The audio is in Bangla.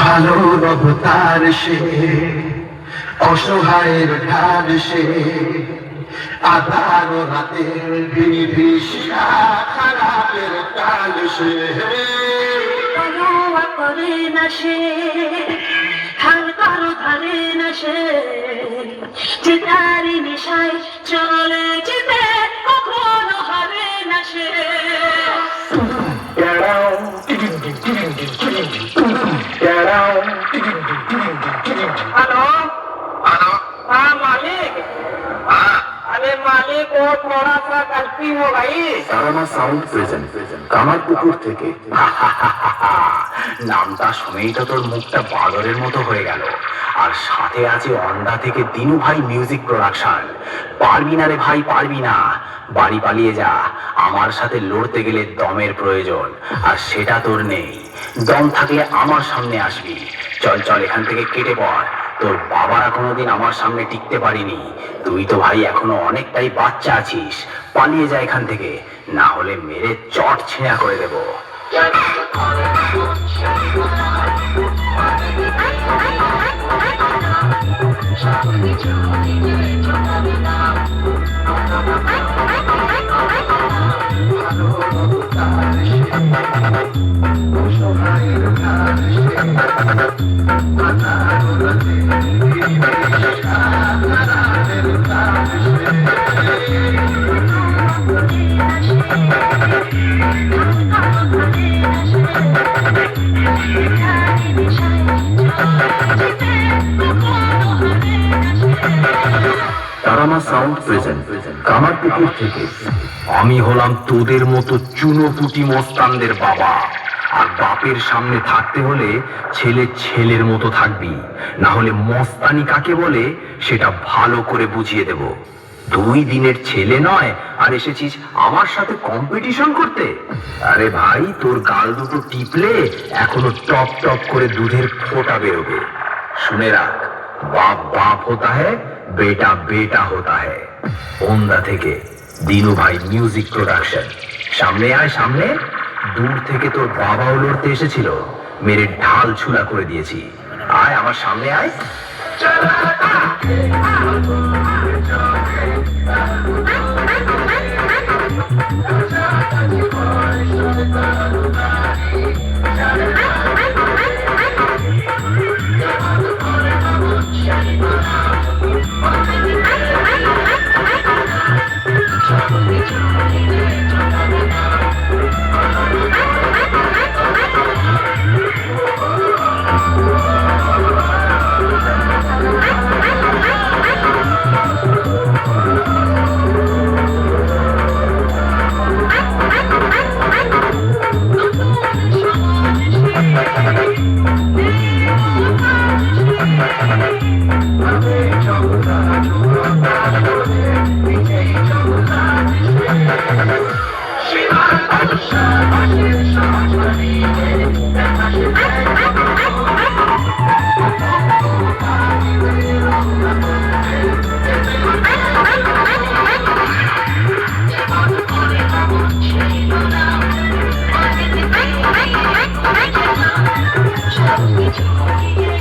ভালো অবতার সে, অসহায়ের ঢাল সে, আধার রাতের বিভীষিকা খারাপের কাল সে। পরোয়া করে না সে, হাল কারো ধারে না সে, যে তারি নেশায় চলে যেতে কখনো হারে না সে। Hello hello. हाँ मालिक। हाँ अरे मालिक वो थोड़ा सा गलती हो गई। তারানা সাউন্ড প্রেজেন্ট কামারপুকুর থেকে। নামটা শুনেই তো তোর মুখটা বাদরের মতো হয়ে গেল। আর সাথে আছে অন্ডা থেকে দিনু ভাই মিউজিক প্রোডাকশন। পারবি না রে ভাই, পারবি না। বাড়ি পালিয়ে যা, আমার সাথে লড়তে গেলে দমের প্রয়োজন, আর সেটা তোর নেই। দম থাকলে আমার সামনে আসবি। চল চল এখান থেকে কেটে পড়। তোর বাবারা কোনোদিন আমার সামনে টিকতে পারিনি। তুই তো ভাই এখনো অনেকটাই বাচ্চা আছিস। পালিয়ে যা এখান থেকে, না হলে মেরে চট ছেঁড়া করে দেবো। তারানা সাউন্ড প্রেজেন্ট কামারপুকুর থেকে। আমি হলাম তোদের মতো চুনোপুটি মস্তানদের বাবা। আর বাপের সামনে থাকতে হলে ছেলে ছেলের মতো থাকবি, না হলে মস্তানি কাকে বলে সেটা ভালো করে বুঝিয়ে দেব। 2 দিনের ছেলে নয় আর এসেছিস আমার সাথে কম্পিটিশন করতে? আরে ভাই, তোর গাল দুটো টিপলে এখনো টপ টপ করে দুধের ফোঁটা বেরোবে। শুনে রাখ, বাপ বাপ होता है, বেটা বেটা होता है। ওন্দা থেকে দিনু ভাই মিউজিক প্রোডাকশন। সামনে আয় সামনে। দূর থেকে তোর বাবাও লড়তে এসেছিল, মেরে ঢাল ছুলা করে দিয়েছি। আয় আমার সামনে আয়। Shall we join?